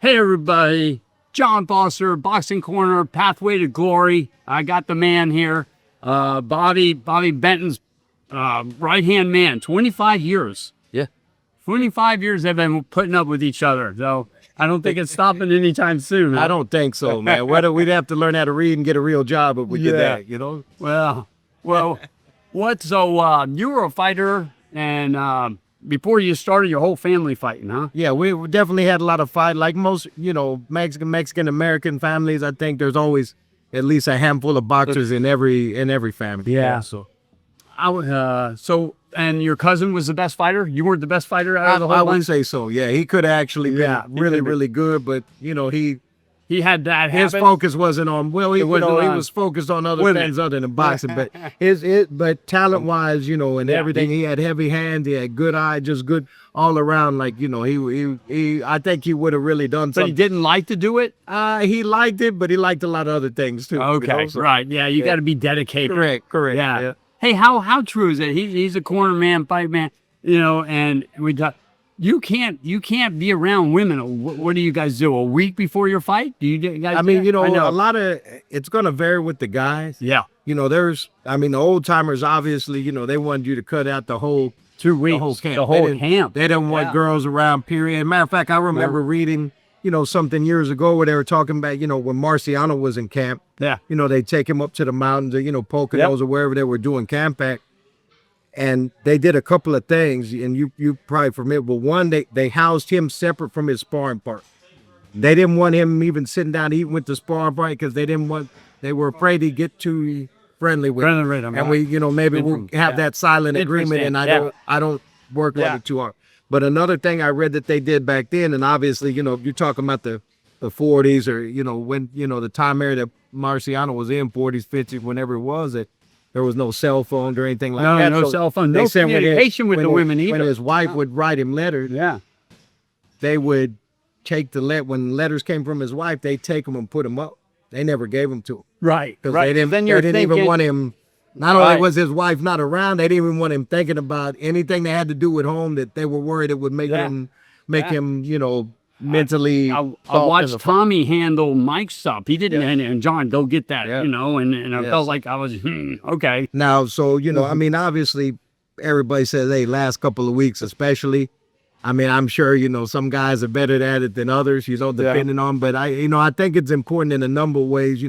Hey everybody, John Foster, Boxing Corner, Pathway to Glory. I got the man here, Bobby Benton's right-hand man, 25 years. Yeah. 25 years they've been putting up with each other, so I don't think it's stopping anytime soon. Huh? I don't think so, man. We'd have to learn how to read and get a real job if we did that, you know? Well, what? So you were a fighter, and before you started your whole family fighting, huh? Yeah, we definitely had a lot of fight. Like most, Mexican-American families, I think there's always at least a handful of boxers in every family. Yeah. So And your cousin was the best fighter? You weren't the best fighter out of the whole I bunch? would say so. Yeah, he could have actually been really good, but he had that his habit. Focus wasn't on. Well, he was focused on other things other than boxing. But but talent-wise, and everything, he had heavy hands. He had good eye, just good all around. Like he I think he would have really done something. But he didn't like to do it. He liked it, but he liked a lot of other things too. Okay, right? Yeah, you got to be dedicated. Correct. Yeah. Hey, how true is it? He's a corner man, fight man. And we got. You can't be around women. What do you guys do? A week before your fight? Do you guys? I mean, a lot of it's going to vary with the guys. Yeah. The old timers obviously, they wanted you to cut out the whole 2 weeks, the whole camp. They didn't want Yeah. girls around. Period. Matter of fact, I remember reading, something years ago where they were talking about, when Marciano was in camp. Yeah. They take him up to the mountains, or, Poconos or wherever they were doing camp at. And they did a couple of things, and you probably familiar. But one, they housed him separate from his sparring partner. They didn't want him even sitting down eating with the sparring partner because they were afraid he'd get too friendly with him. And we, maybe we'll have that silent agreement, and I don't work on it too hard. But another thing I read that they did back then, and obviously, if you're talking about the 40s or, when, the time era that Marciano was in, 40s, 50s, whenever it was, that there was no cell phone or anything like that. No cell phone, no communication with the women either. When his wife would write him letters, they would take when letters came from his wife, they'd take them and put them up. They never gave them to him. Right. Because they didn't even want him. Not only was his wife not around, they didn't even want him thinking about anything that had to do with home, that they were worried it would make him, mentally. I watched Tommy handle Mike's stuff. He didn't, and John, go get that, and I felt like I was, okay. Now, so, obviously everybody says, hey, last couple of weeks especially. I'm sure, some guys are better at it than others, depending on, but I think it's important in a number of ways,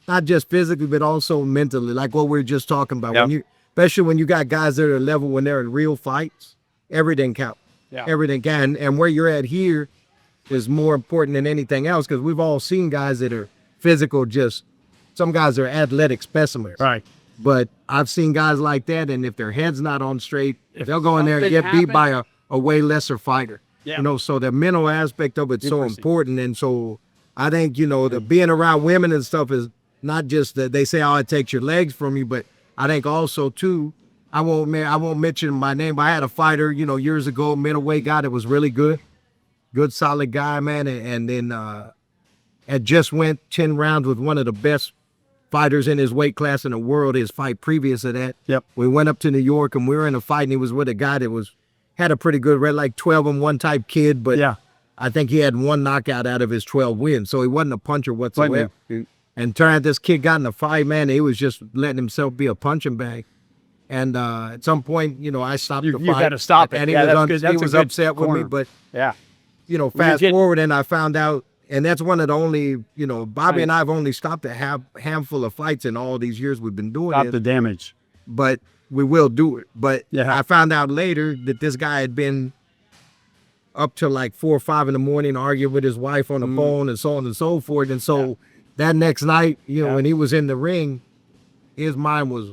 not just physically, but also mentally, like what we were just talking about. Especially when you got guys that are level, when they're in real fights, everything counts. Yeah. Everything can. And where you're at here is more important than anything else, because we've all seen guys that are physical, some guys are athletic specimens. Right. But I've seen guys like that, and if their head's not on straight, they'll go in there and get beat by a way lesser fighter. Yeah. So the mental aspect of it's so important. And so I think, the being around women and stuff is not just that they say, oh, it takes your legs from you, but I think also too, I won't mention my name, but I had a fighter, years ago, middleweight guy that was really good solid guy, man. And then had just went 10 rounds with one of the best fighters in his weight class in the world, his fight previous to that. Yep. We went up to New York and we were in a fight, and he was with a guy that had a pretty good red, like 12-1 type kid, but I think he had one knockout out of his 12 wins, so he wasn't a puncher whatsoever. And turned out this kid got in a fight, man, he was just letting himself be a punching bag. And at some point, I stopped the fight. You got to stop it. And he was upset with me, but fast forward, and I found out, and that's one of the only, Bobby and I have only stopped a handful of fights in all these years we've been doing Stop the damage. But we will do it. But I found out later that this guy had been up till like 4 or 5 in the morning arguing with his wife on the phone and so on and so forth. And so that next night, when he was in the ring, his mind was,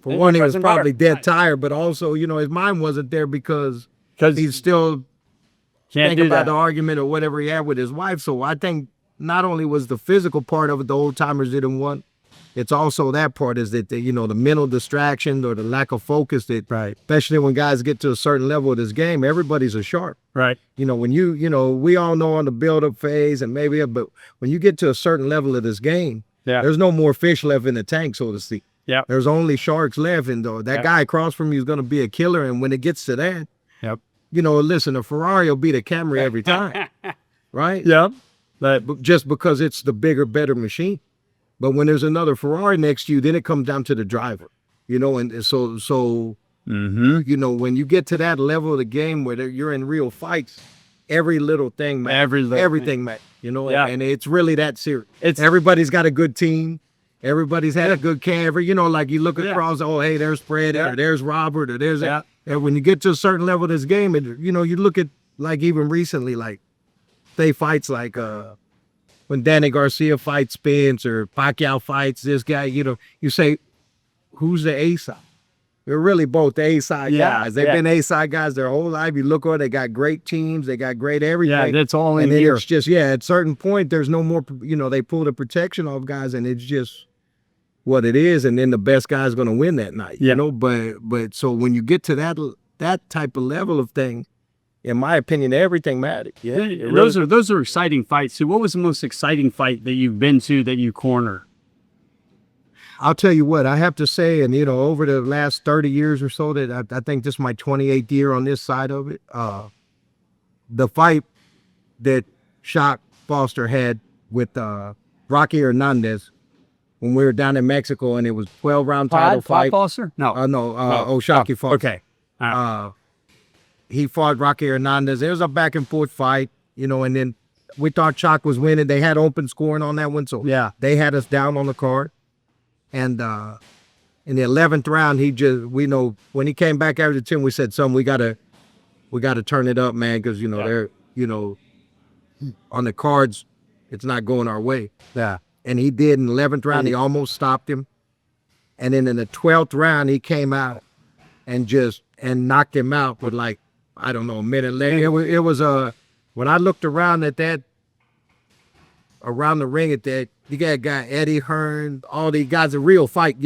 for one, he was probably dead tired, but also, his mind wasn't there because he's still thinking about the argument or whatever he had with his wife. So I think not only was the physical part of it the old timers didn't want, it's also that part is that the mental distraction or the lack of focus that, especially when guys get to a certain level of this game, everybody's a sharp. Right. When we all know on the build-up phase and maybe, but when you get to a certain level of this game, there's no more fish left in the tank, so to speak. Yeah. There's only sharks left, and that guy across from you is going to be a killer. And when it gets to that, listen, a Ferrari will beat a Camry every time. right? Yeah. Just because it's the bigger, better machine. But when there's another Ferrari next to you, then it comes down to the driver, and so when you get to that level of the game where you're in real fights, every little thing matters. Everything matters, and it's really that serious. Everybody's got a good team. Everybody's had a good camera, like you look across, oh, hey, there's Fred, or there's Robert, or there's that. And when you get to a certain level of this game, you look at, like, even recently, like, they fights like when Danny Garcia fights Spence, or Pacquiao fights this guy, you say, who's the A-side? They're really both the A-side guys. They've been A-side guys their whole life. You look at it, they got great teams, they got great everything. Yeah, that's all in and then here. It's just, at a certain point, there's no more, they pull the protection off guys, and it's just what it is, and then the best guy's going to win that night, but so when you get to that type of level of thing, in my opinion, everything matters. Those are exciting fights. So what was the most exciting fight that you've been to that you corner? I'll tell you what, I have to say, and over the last 30 years or so, that I think this is my 28th year on this side of it, the fight that Shock Foster had with Rocky Hernandez when we were down in Mexico, and it was 12-round title fight. Foster? No. Shocky Foster. Okay. He fought Rocky Hernandez. It was a back and forth fight, and then we thought Shock was winning. They had open scoring on that one, so they had us down on the card. And in the 11th round, when he came back after the 10, we said, "Son, we gotta turn it up, man, because they're on the cards, it's not going our way." Yeah. And he did in the 11th round. He almost stopped him. And then in the 12th round, he came out and knocked him out with, like, I don't know, a minute later. It was when I looked around at that, around the ring at that, you got a guy, Eddie Hearn, all these guys, a real fight,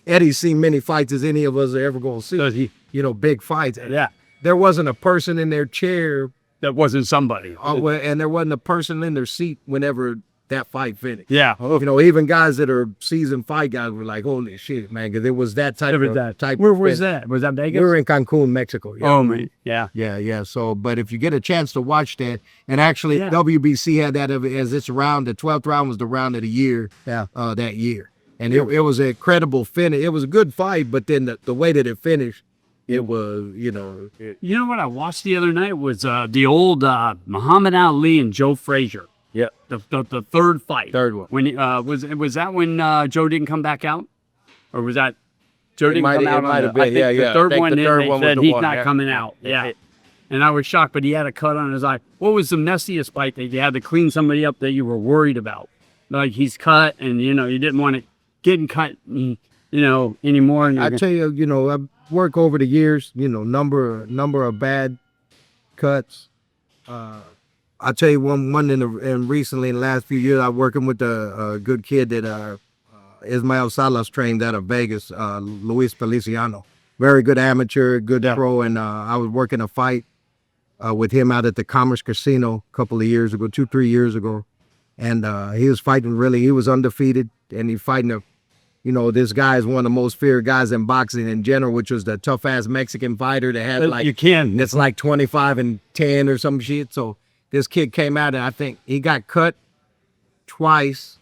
Eddie's seen many fights as any of us are ever going to see, big fights. Yeah. There wasn't a person in their chair. That wasn't somebody. And there wasn't a person in their seat whenever that fight finished. Yeah. Even guys that are seasoned fight guys were like, holy shit, man, because it was that type of Where was that? Was that Vegas? We were in Cancun, Mexico. Yeah. Oh, man. Yeah. Yeah. So, but if you get a chance to watch that, and actually WBC had that as its round, the 12th round was the round of the year that year. And it was an incredible finish. It was a good fight, but then the way that it finished, it was, You know what I watched the other night was the old Muhammad Ali and Joe Frazier. Yeah, the third fight. Third one. When was that when Joe didn't come back out, or was that Joe didn't come out? It might have been. I think the third one. They said he's not coming out. Yeah. And I was shocked, but he had a cut on his eye. What was the messiest fight that you had to clean somebody up that you were worried about? Like, he's cut, and you didn't want it getting cut, anymore. And I tell you, I've worked over the years, number of bad cuts. I'll tell you one and recently in the last few years, I'm working with a good kid that Ismael Salas trained out of Vegas, Luis Feliciano. Very good amateur, good pro, and I was working a fight with him out at the Commerce Casino a couple of years ago, 2-3 years ago. And he was fighting he was undefeated, and he's fighting this guy is one of the most feared guys in boxing in general, which was the tough-ass Mexican fighter that had it's like 25-10 or some shit. So this kid came out, and I think he got cut twice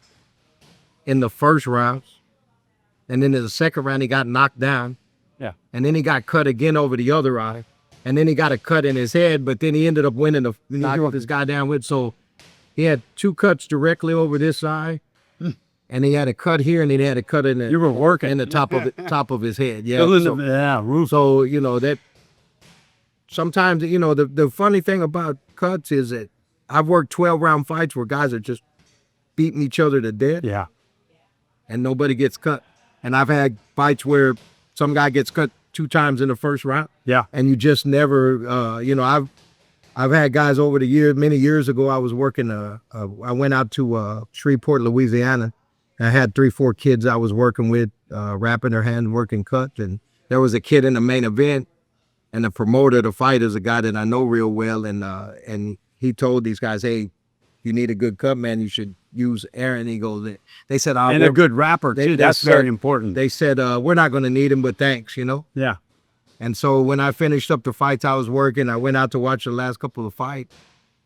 in the first round. And then in the second round, he got knocked down. Yeah. And then he got cut again over the other eye. And then he got a cut in his head, but then he ended up winning knocked this guy down with. So he had 2 cuts directly over this eye. And he had a cut here, and he had a cut in the top of his head. Yeah. So that sometimes, the funny thing about cuts is that I've worked 12-round fights where guys are just beating each other to death. Yeah. And nobody gets cut. And I've had fights where some guy gets cut 2 times in the first round. Yeah. And you just never, I've had guys over the years, many years ago, I was working, I went out to Shreveport, Louisiana. I had 3-4 kids I was working with, wrapping their hand, working cuts. And there was a kid in the main event, and the promoter of the fight is a guy that I know real well. And he told these guys, hey, you need a good cut, man, you should use Aaron. He goes, they said, and a good rapper, too. That's very important. They said, we're not going to need him, but thanks, Yeah. And so when I finished up the fights I was working, I went out to watch the last couple of fights.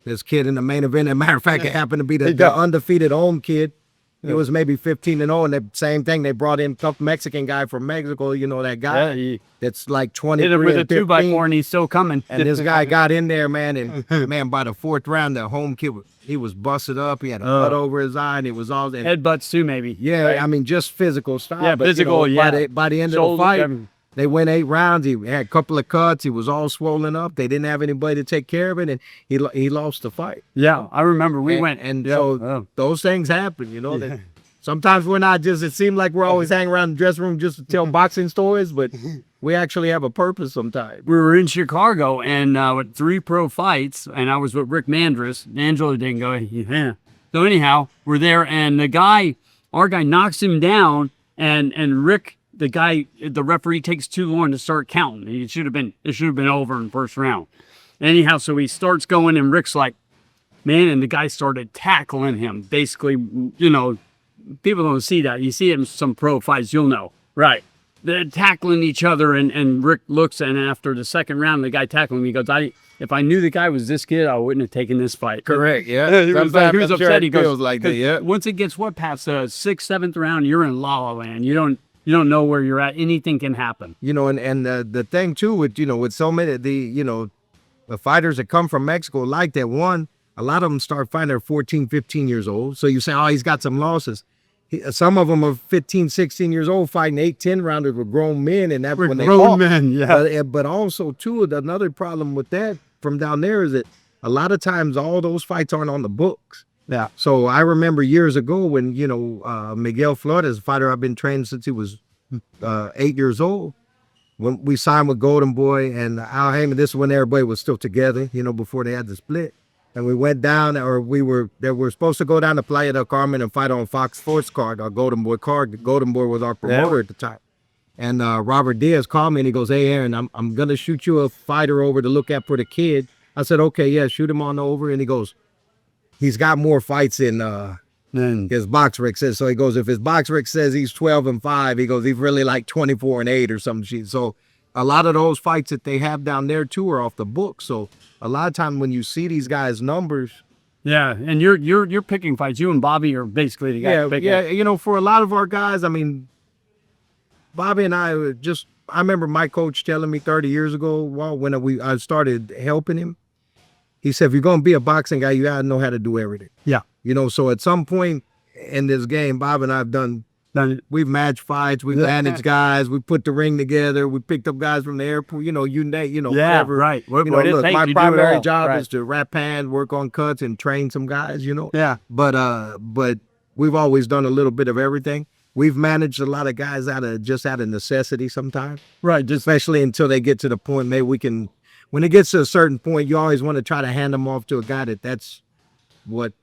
this kid in the main event. As a matter of fact, it happened to be the undefeated home kid. He was maybe 15-0, and the same thing. They brought in tough Mexican guy from Mexico. You know that guy that's like 23 hit him with a 15. 2x4, and he's still coming. And this guy got in there, man, and man, by the fourth round, the home kid he was busted up. He had a cut over his eye, and it was all that headbutts too, maybe. Yeah, right? I mean, just physical style. Yeah, but, physical. You know, by the end of the fight, they went 8 rounds. He had a couple of cuts. He was all swollen up. They didn't have anybody to take care of it, and he lost the fight. Yeah, I remember we went, and so those things happen. You know that. Sometimes we're not just, it seems like we're always hanging around the dressing room just to tell boxing stories, but we actually have a purpose sometimes. We were in Chicago and with 3 pro fights, and I was with Rick Mandris. Angelo didn't go. Yeah. So anyhow, we're there, and our guy knocks him down, and Rick, the referee takes too long to start counting. It should have been over in the first round. Anyhow, so he starts going, and Rick's like, man, and the guy started tackling him, basically, you know. People don't see that. You see it in some pro fights, you'll know. Right. They're tackling each other, and Rick looks, and after the second round, the guy tackling me, he goes, if I knew the guy was this kid, I wouldn't have taken this fight. Correct, yeah. He was upset. He goes, like that, yeah. Once it gets past the 6th, 7th round, you're in la la land. You don't know where you're at. Anything can happen. You know, and the thing too with, you know, with so many, the fighters that come from Mexico like that, a lot of them start fighting, they're 14, 15 years old. So you say, oh, he's got some losses. Some of them are 15, 16 years old fighting 8, 10 rounders with grown men, and that's when they grown men, yeah. But also too, another problem with that from down there is that a lot of times all those fights aren't on the books. Yeah. So I remember years ago when Miguel Flores, a fighter I've been training since he was 8 years old, when we signed with Golden Boy and Al Heyman. This is when everybody was still together, before they had the split. And we went down, they were supposed to go down to Playa del Carmen and fight on Fox Sports card, our Golden Boy card. Golden Boy was our promoter at the time. And Robert Diaz called me and he goes, hey, Aaron, I'm going to shoot you a fighter over to look at for the kid. I said, okay, yeah, shoot him on over. And he goes, he's got more fights in his box rec says. So he goes, if his box rec says he's 12-5, he goes, he's really like 24-8 or something. So a lot of those fights that they have down there too are off the book. So a lot of time when you see these guys' numbers. Yeah, and you're picking fights. You and Bobby are basically the guys picking. Yeah, for a lot of our guys, I mean, Bobby and I I remember my coach telling me 30 years ago, when I started helping him, he said, if you're going to be a boxing guy, you got to know how to do everything. Yeah. So at some point in this game, Bob and I have we've matched fights, we've managed guys, we put the ring together, we picked up guys from the airport, Yeah, whatever. right. Look, my primary job is to wrap hands, work on cuts, and train some guys, Yeah. But we've always done a little bit of everything. We've managed a lot of guys out of necessity sometimes. Right. Especially until they get to the point, maybe we can, when it gets to a certain point, you always want to try to hand them off to a guy that's what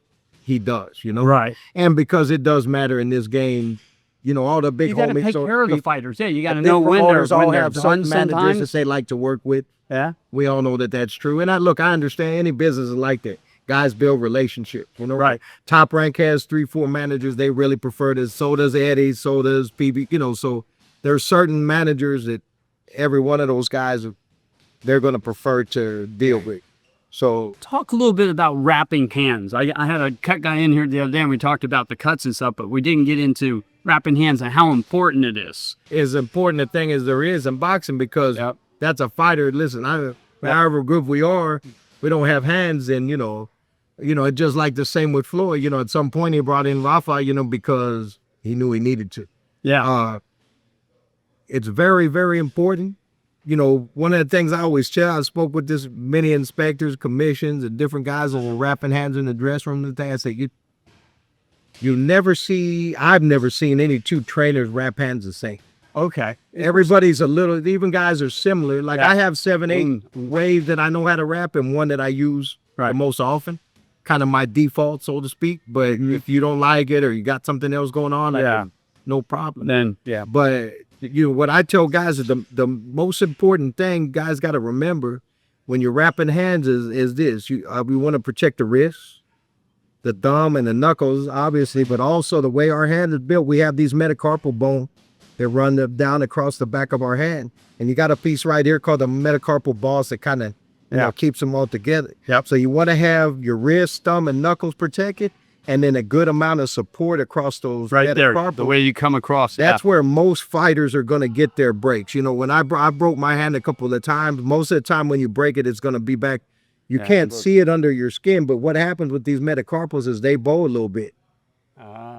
he does, Right. And because it does matter in this game, all the big homies. You got to take care of the fighters. Yeah, you got to know when they're have certain managers that they like to work with. Yeah. We all know that that's true. And I understand any business is like that. Guys build relationships. Right. Top Rank has 3-4 managers they really prefer this. So does Eddie. So does PB. So there's certain managers that every one of those guys, they're going to prefer to deal with. So talk a little bit about wrapping hands. I had a cut guy in here the other day and we talked about the cuts and stuff, but we didn't get into wrapping hands and how important it is. As important a thing as there is in boxing, because that's a fighter. Listen, however good we are, we don't have hands, and it's just like the same with Floyd. At some point he brought in Rafa, because he knew he needed to. Yeah. It's very, very important. One of the things I always tell, I spoke with this many inspectors, commissions, and different guys that were wrapping hands in the dressing room today. I said, I've never seen any two trainers wrap hands the same. Okay. Everybody's even guys are similar. Like I have 7, 8 ways that I know how to wrap, and one that I use the most often. Kind of my default, so to speak. But if you don't like it or you got something else going on, no problem. Then, But what I tell guys is the most important thing guys got to remember when you're wrapping hands is this. We want to protect the wrists, the thumb, and the knuckles, obviously, but also the way our hand is built. We have these metacarpal bone that run down across the back of our hand. And you got a piece right here called the metacarpal boss that kind of You know, keeps them all together. So you want to have your wrist, thumb, and knuckles protected, and then a good amount of support across those. Right there, the way you come across. That's where most fighters are going to get their breaks. You know, when I broke my hand a couple of times, most of the time when you break it, it's going to be back. You can't see it under your skin, but what happens with these metacarpals is they bow a little bit.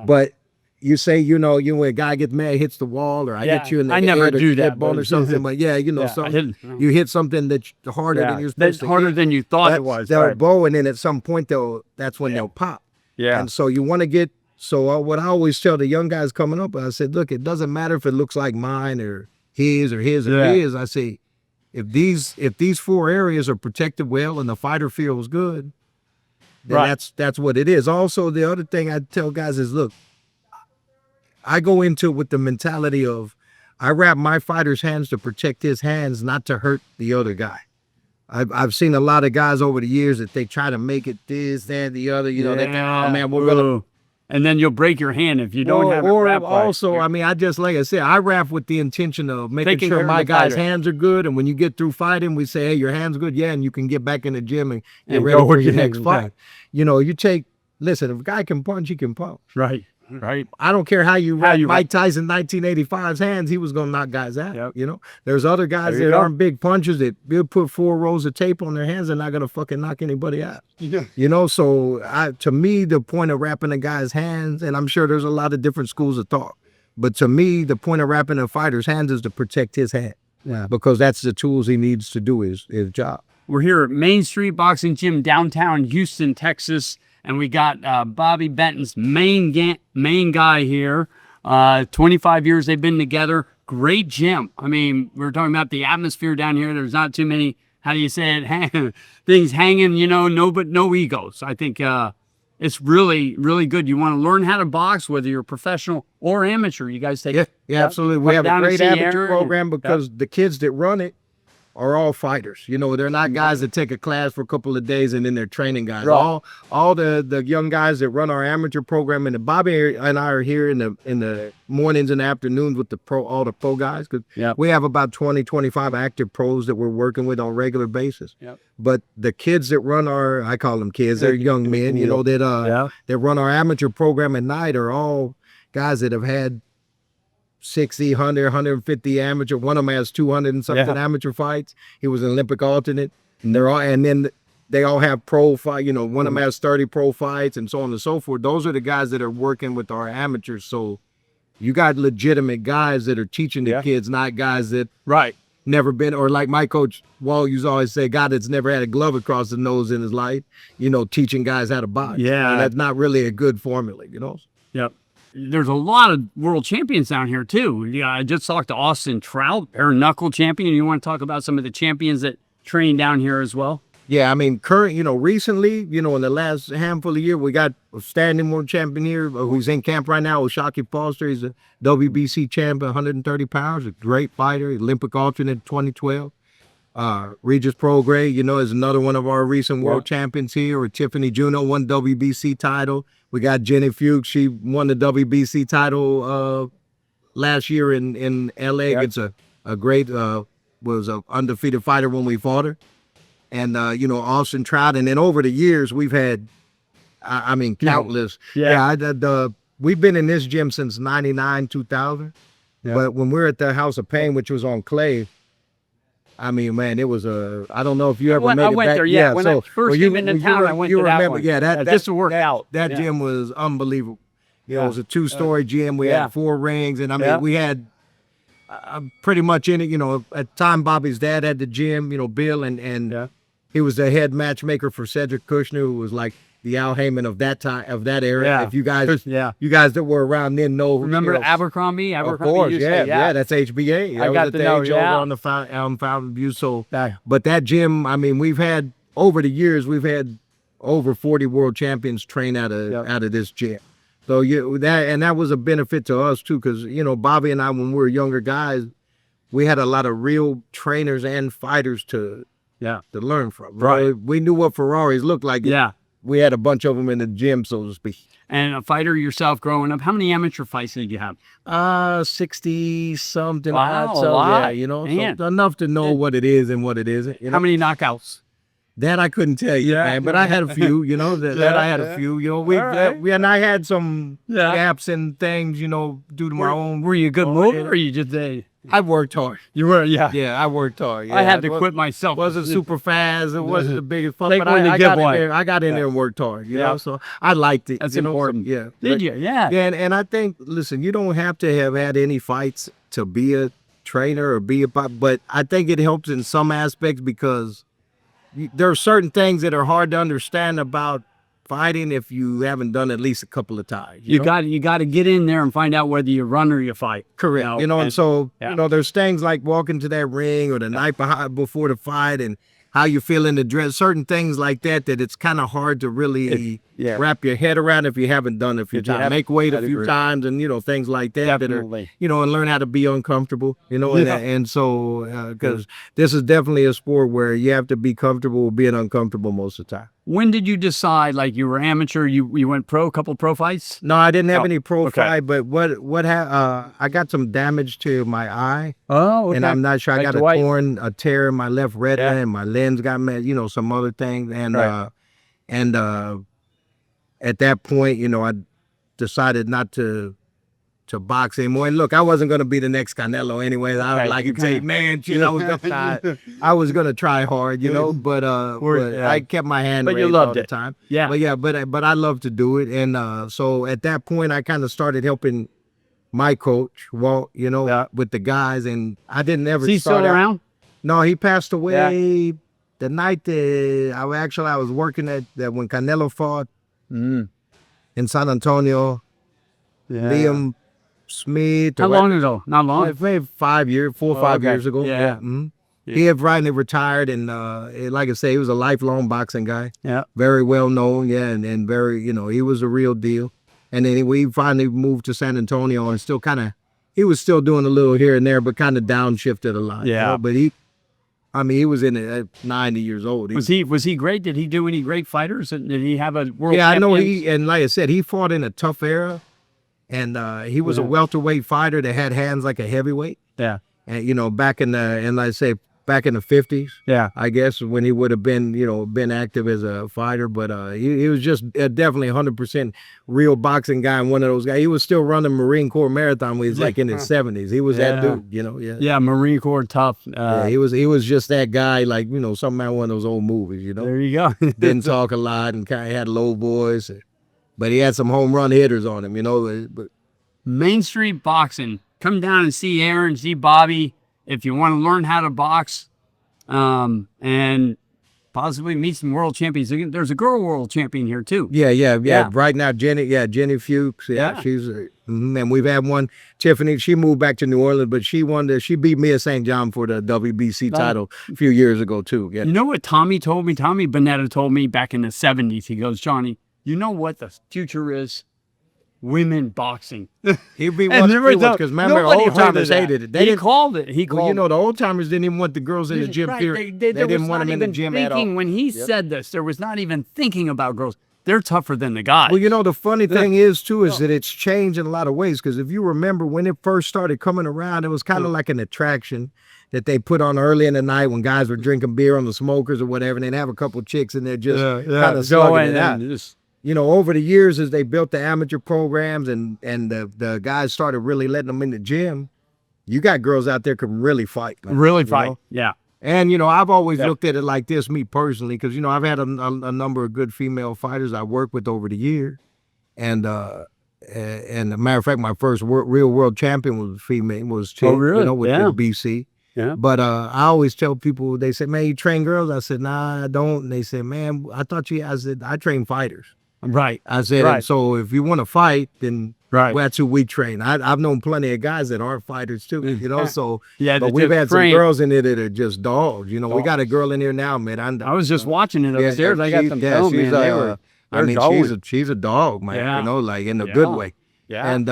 But you say, you know, when a guy gets mad, hits the wall, or I hit you in the I never do that, bone or something. But you know, you hit something that's harder than you're supposed to. Harder than you thought it was. They'll bow, and then at some point that's when they'll pop. And so you want to get. So what I always tell the young guys coming up, I said, look, it doesn't matter if it looks like mine or his or his or his. I say, if these 4 areas are protected well and the fighter feels good, then that's what it is. Also, the other thing I tell guys is, look, I go into it with the mentality of I wrap my fighter's hands to protect his hands, not to hurt the other guy. I've seen a lot of guys over the years that they try to make it this, that, the other. You know, oh man, we're gonna. And then you'll break your hand if you don't have it wrapped right. Also, I mean, I just, like I said, I rap with the intention of making sure my guys' hands are good. And when you get through fighting, we say, hey, your hand's good. Yeah, and you can get back in the gym and get ready for your next fight. You know, listen, if a guy can punch, he can punch. Right. Right. I don't care how you Mike Tyson 1985's hands, he was going to knock guys out. You know, there's other guys that aren't big punchers that will put 4 rows of tape on their hands and not going to fucking knock anybody out. You know, so to me, the point of wrapping a guy's hands, and I'm sure there's a lot of different schools of thought, but to me, the point of wrapping a fighter's hands is to protect his hand. Because that's the tools he needs to do his job. We're here at Main Street Boxing Gym, downtown Houston, Texas. And we got Bobby Benton's main guy here. 25 years they've been together. Great gym. I mean, we were talking about the atmosphere down here. There's not too many, how do you say it, things hanging, you know, no egos. I think it's really, really good. You want to learn how to box, whether you're professional or amateur. You guys take Yeah, absolutely. We have a great amateur program because the kids that run it are all fighters. You know, they're not guys that take a class for a couple of days and then they're training guys. All the young guys that run our amateur program, and Bobby and I are here in the mornings and afternoons with all the pro guys, because we have about 20, 25 active pros that we're working with on a regular basis. But the kids that run I call them kids, they're young men, you know, that run our amateur program at night are all guys that have had 60, 100, 150 amateur. One of them has 200 and something amateur fights. He was an Olympic alternate. And then they all have pro fight. You know, one of them has 30 pro fights and so on and so forth. Those are the guys that are working with our amateurs. So you got legitimate guys that are teaching the kids, not guys that never been, or like my coach Wall used to always say, God that's never had a glove across the nose in his life, you know, teaching guys how to box. And that's not really a good formula, you know? There's a lot of world champions down here too. I just talked to Austin Trout, bare knuckle champion. You want to talk about some of the champions that train down here as well? Yeah, I mean, recently, you know, in the last handful of years, we got a standing world champion here who's in camp right now, Oshaki Foster. He's a WBC champion, 130 pounds, a great fighter, Olympic alternate 2012. Regis Prograis, you know, is another one of our recent world champions here. Or Tiffany Juno won WBC title. We got Jenny Fuchs. She won the WBC title last year in LA. It's a great, was an undefeated fighter when we fought her. And, you know, Austin Trout. And then over the years, we've had, I mean, countless. We've been in this gym since 99, 2000. But when we were at the House of Pain, which was on Clay, I mean, man, it was I don't know if you ever made it back. I went there, when I first came into town, I went to that one. Just to work out. That gym was unbelievable. You know, it was a 2-story gym. We had 4 rings, and I mean, we had pretty much in it. You know, at the time, Bobby's dad had the gym. You know, Bill, and he was the head matchmaker for Cedric Kushner, who was like the Al Heyman of that time, of that era. If you guys, you guys that were around then know. Remember Abercrombie? Of course, that's HBA. I got to know, on the Fountain View. So, but that gym, I mean, we've had over the years, we've had over 40 world champions train out of this gym. So that was a benefit to us too, because you know, Bobby and I, when we were younger guys, we had a lot of real trainers and fighters to learn from. Right, we knew what Ferraris looked like. We had a bunch of them in the gym, so to speak. And a fighter yourself growing up, how many amateur fights did you have? 60 something. Wow, so, you know, so enough to know what it is and what it isn't. You know? How many knockouts? That I couldn't tell you, man, but I had a few, you know, that I had a few, you know, and I had some gaps and things, you know, due to my own. Were you a good mover or you just I worked hard. You were, Yeah, I worked hard. Yeah. I had to quit myself. Wasn't super fast. It wasn't the biggest fun, Take but one to I give got in one. there. I got in there and worked hard, you know, so I liked it. That's you know, important. So, yeah. Did you? Yeah. Yeah, and I think, listen, you don't have to have had any fights to be a trainer or be a, but I think it helps in some aspects because there are certain things that are hard to understand about fighting if you haven't done at least a couple of times. You got to get in there and find out whether you run or you fight. Correct. You know, and so you know, there's things like walking to that ring or the night before the fight and how you feel in the dress, certain things like that it's kind of hard to really wrap your head around if you haven't done it a few times. Make weight a few times and, you know, things like that Definitely. that are, you know, and learn how to be uncomfortable, you know, and so, because this is definitely a sport where you have to be comfortable with being uncomfortable most of the time. When did you decide, like you were amateur, you went pro, a couple pro fights? No, I didn't have any pro fight, but I got some damage to my eye. Oh, okay. And I'm not sure. I got a tear in my left retina and my lens got mad, you know, some other things. And at that point, you know, I decided not to box anymore. And look, I wasn't going to be the next Canelo anyway. I was like, man, you know, I was going to try hard, you know, but I kept my hand raised all the time. Yeah. But I love to do it. And so at that point, I kind of started helping my coach, Walt, you know, with the guys. And I didn't ever Is he still around? No, he passed away the night that I was working at when Canelo fought in San Antonio. Liam Smith. How long ago? Not long. Maybe 5 years, 4 or 5 years ago. Yeah. He had finally retired, and like I say, he was a lifelong boxing guy. Yeah. Very well known, and very, you know, he was a real deal. And then we finally moved to San Antonio, and still he was still doing a little here and there, but kind of downshifted a lot. Yeah. You know? But he was in it at 90 years old. Was he great? Did he do any great fighters? Did he have a world? Yeah, I know and like I said, he fought in a tough era. And he was a welterweight fighter that had hands like a heavyweight. Yeah. And, you know, back in the 50s. Yeah. I guess when he would have been, you know, active as a fighter. But he was just definitely 100% real boxing guy and one of those guys. He was still running Marine Corps marathon when he was like in his 70s. He was that dude, you know. Yeah. Yeah, Marine Corps tough. He was just that guy, like, you know, something out of one of those old movies, you know. There you go. Didn't talk a lot and kind of had low voice. But he had some home run hitters on him, you know. But Main Street Boxing. Come down and see Aaron, see Bobby if you want to learn how to box, and possibly meet some world champions. There's a girl world champion here too. Yeah. Right now, Jenny Fuchs. Yeah. She's and we've had one. Tiffany. She moved back to New Orleans, but she beat me at St. John for the WBC title a few years ago too. Yeah. You know what Tommy told me? Tommy Bonetta told me back in the 70s. He goes, Johnny, you know what the future is? Women boxing. He'd be one because remember, old timers hated it. He called it. Well, you know, the old timers didn't even want the girls in the gym. Period. They didn't want them in the gym at all. When he said this, there was not even thinking about girls. They're tougher than the guys. Well, you know, the funny thing is too is that it's changed in a lot of ways. Because if you remember when it first started coming around, it was kind of like an attraction that they put on early in the night when guys were drinking beer on the smokers or whatever, and they'd have a couple of chicks and they're just kind of slugging it out. You know, over the years, as they built the amateur programs and the guys started really letting them in the gym, you got girls out there can really fight. Man, really fight, know? Yeah. And, you know, I've always looked at it like this, me personally, because, you know, I've had a number of good female fighters I worked with over the years. And as a matter of fact, my first real world champion was female, was chick, you know, with BC. Yeah. But I always tell people, they say, man, you train girls? I said, nah, I don't. And they said, man, I said, I train fighters. Right. I said, and so if you want to fight, then that's who we train. I've known plenty of guys that aren't fighters too, you know, so. But we've had some girls in there that are just dogs, you know. We got a girl in here now, man. I was just watching it upstairs. I got some film, man. She's a dog, man, you know, like in a good way. Yeah. And,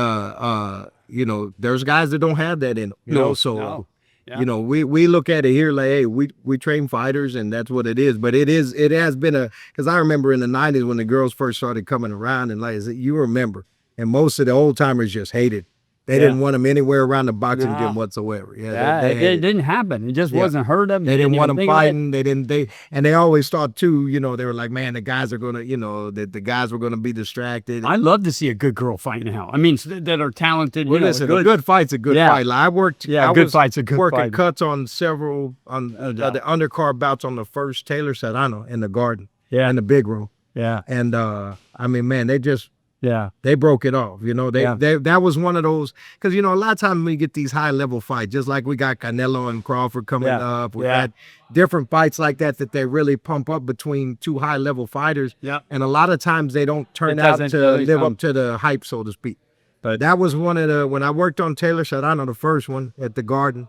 you know, there's guys that don't have that in them, you know, so. No. Yeah. You know, we look at it here like, hey, we train fighters and that's what it is. But it has been because I remember in the 90s when the girls first started coming around, and like I said, you remember, and most of the old timers just hated They didn't want him anywhere around the boxing No. gym whatsoever. Yeah, Yeah, it didn't happen. It just wasn't heard of. They didn't want him think of it. fighting. They always thought too, they were like, man, the guys are gonna, that the guys were gonna be distracted. I love to see a good girl fight now. I mean, that are talented. Well, listen, a good fight's a good fight. Like, I good was fight's a good working fight. cuts on several the undercard bouts on the first Taylor Serrano in the Garden, in the big room. Yeah, and I mean, man, they just. Yeah, they broke it off. That was one of those, because a lot of times we get these high level fights, just like we got Canelo and Crawford coming up. We had different fights like that they really pump up between two high level fighters. Yeah, and a lot of times they don't turn out to live up to the hype, so to speak. But that was one of the, when I worked on Taylor Serrano, the first one at the Garden,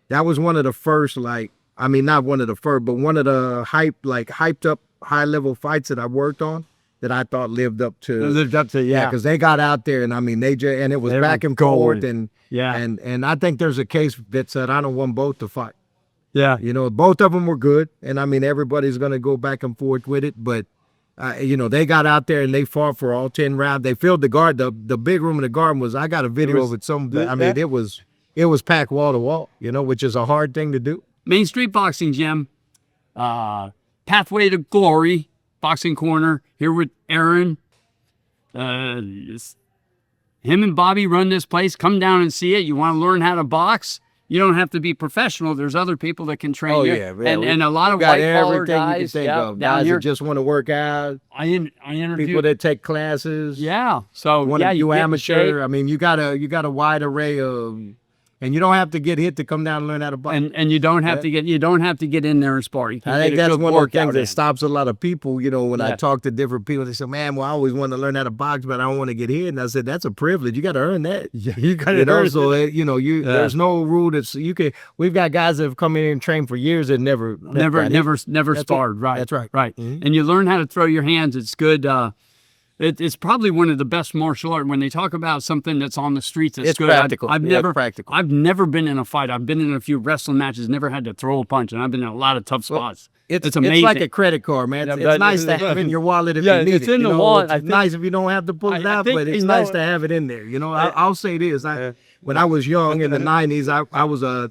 that was one of the first, like, I mean, not one of the first, but one of the hyped up high level fights that I worked on, that I thought lived up to, because they got out there, and I mean, and it was back and forth, and I think there's a case that said I don't want both to fight. Yeah, both of them were good, and I mean, everybody's gonna go back and forth with it, but they got out there and they fought for all 10 rounds. They filled the Garden. The big room in the Garden was, I got a video of it. I mean, it was packed wall to wall, which is a hard thing to do. Main Street Boxing Gym, Pathway to Glory. Boxing Corner here with Aaron. Him and Bobby run this place. Come down and see it. You want to learn how to box? You don't have to be professional. There's other people that can train you. And a lot of white-collar guys guys that just want to work out. I interviewed people that take classes. Yeah. So you amateur. I mean, you got a wide array of. And you don't have to get hit to come down and learn how to box. And you don't have to get in there and spar. I think that's one of the things that stops a lot of people. When I talk to different people, they say, "Man, well, I always wanted to learn how to box, but I don't want to get hit." And I said, "That's a privilege. You got to earn that. You got to earn it." So there's no rule that's you can. We've got guys that have come in and trained for years and never sparred. Right. That's right. Right. Mm-hmm. And you learn how to throw your hands. It's good. It's probably one of the best martial arts when they talk about something that's on the streets. It's good. Practical. I've never been in a fight. I've been in a few wrestling matches. Never had to throw a punch, and I've been in a lot of tough spots. It's amazing. It's like a credit card, man. It's nice to have in your wallet if you need it. It's in the wallet. It's nice if you don't have to pull it out, but it's nice to have it in there. I'll say this: when I was young in the '90s, I was a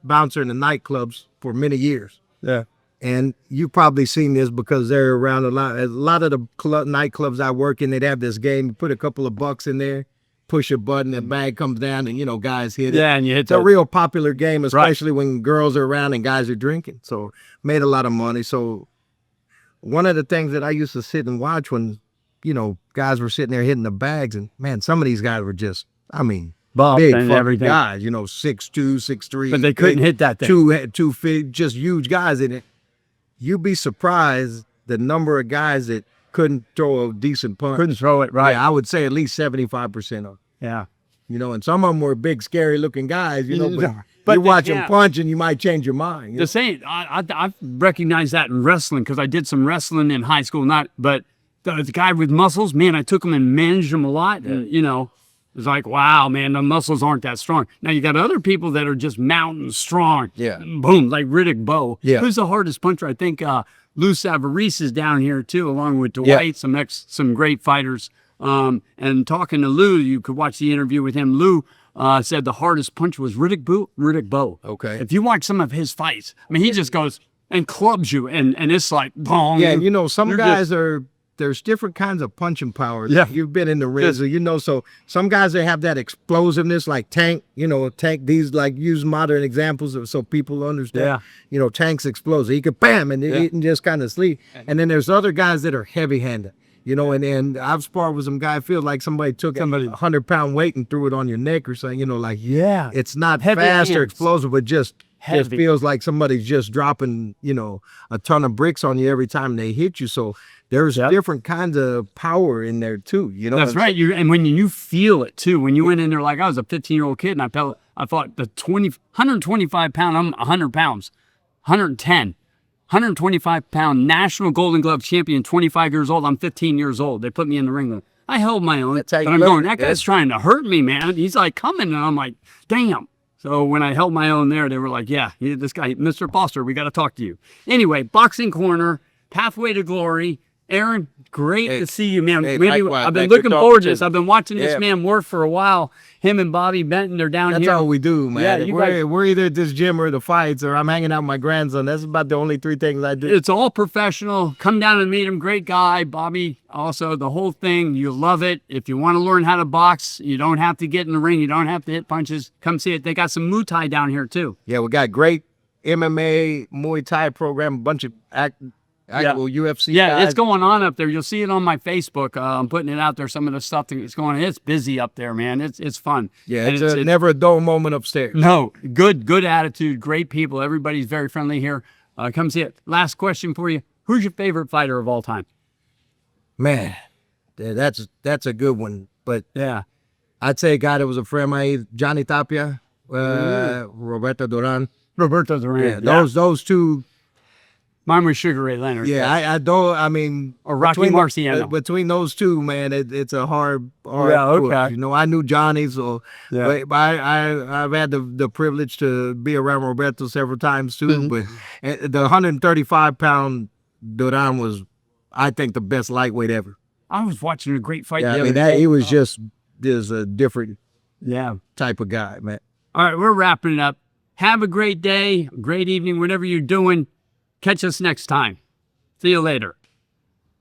bouncer in the nightclubs for many years. Yeah. And you've probably seen this because they're around a lot. A lot of the nightclubs I work in, they'd have this game. You put a couple of bucks in there, push a button, the bag comes down, and guys hit it. Yeah, and you hit. It's a real popular game, especially when girls are around and guys are drinking. So made a lot of money. So one of the things that I used to sit and watch when, guys were sitting there hitting the bags, and man, some of these guys were just, I mean, big and everything. Guys, 6'2", 6'3", but they couldn't hit that thing. 2 feet, just huge guys in it. You'd be surprised the number of guys that couldn't throw a decent punch. Couldn't throw it right. Yeah, I would say at least 75% of them. Yeah. And some of them were big, scary looking guys, but you watch them punch and you might change your mind. The same, I've recognized that in wrestling because I did some wrestling in high school, but the guy with muscles, man, I took him and managed him a lot. And, it's like, wow, man, the muscles aren't that strong. Now you got other people that are just mountain strong. Yeah. Boom, like Riddick Bowe. Yeah. Who's the hardest puncher? I think Lou Savarese is down here too, along with Dwight, some great fighters. And talking to Lou, you could watch the interview with him. Lou said the hardest punch was Riddick Bowe. Okay. If you watch some of his fights, I mean, he just goes and clubs you, and it's like, boom. Yeah, and some guys there's different kinds of punching power. Yeah. You've been in the ring, so some guys, they have that explosiveness, like Tank, Tank, these use modern examples so people understand. Yeah. Tank's explosive. He could bam, and he can just kind of sleep. And then there's other guys that are heavy-handed, and I've sparred with some guy, feels like somebody took a 100-pound weight and threw it on your neck or something, it's not heavy fast or explosive, but just feels like somebody's just dropping, a ton of bricks on you every time they hit you. So there's different kinds of power in there too, That's right. And when you feel it too, when you went in there, like I was a 15-year-old kid and I fought the 125 pound, I'm 100 pounds, 110, 125 pound national Golden Glove champion, 25 years old. I'm 15 years old. They put me in the ring. I held my own. But I'm going, that guy's trying to hurt me, man. He's like coming, and I'm like, damn. So when I held my own there, they were like, yeah, this guy, Mr. Foster, we got to talk to you. Anyway, Boxing Corner, Pathway to Glory, Aaron, great to see you, man. Hey, Maybe likewise. I've been Thanks for looking talking forward to to this. me. I've been watching this Yeah. man work for a while. Him and Bobby Benton, they're down That's here. all we do, man. Yeah, you guys- We're either at this gym or the fights, or I'm hanging out with my grandson. That's about the only three things I do. It's all professional. Come down and meet him. Great guy. Bobby, also, the whole thing. You love it. If you want to learn how to box, you don't have to get in the ring. You don't have to hit punches. Come see it. They got some Muay Thai down here, too. Yeah, we got great MMA, Muay Thai program, a bunch of actual UFC Yeah, guys. it's going on up there. You'll see it on my Facebook. I'm putting it out there, some of the stuff that's going on. It's busy up there, man. It's fun. Yeah, And it's never a dull moment upstairs. No, good attitude, great people. Everybody's very friendly here. Come see it. Last question for you. Who's your favorite fighter of all time? Man, that's a good one. But Yeah. I'd say a guy that was a friend of mine, Johnny Tapia, Roberto Duran. Roberto Duran. Yeah, those two. Mine was Sugar Ray Leonard. Yeah, I don't. I mean, Or Rocky between Marciano. between those two, man, it's a hard. Yeah, okay. push. You know, I knew Johnny, so Yeah. but I've had the privilege to be around Roberto several times too. Mm-hmm. But the 135-pound Duran was, I think, the best lightweight ever. I was watching a great fight. Yeah, the I mean other day. he was just a different Yeah. type of guy, man. All right, we're wrapping it up. Have a great day, great evening, whatever you're doing. Catch us next time. See you later.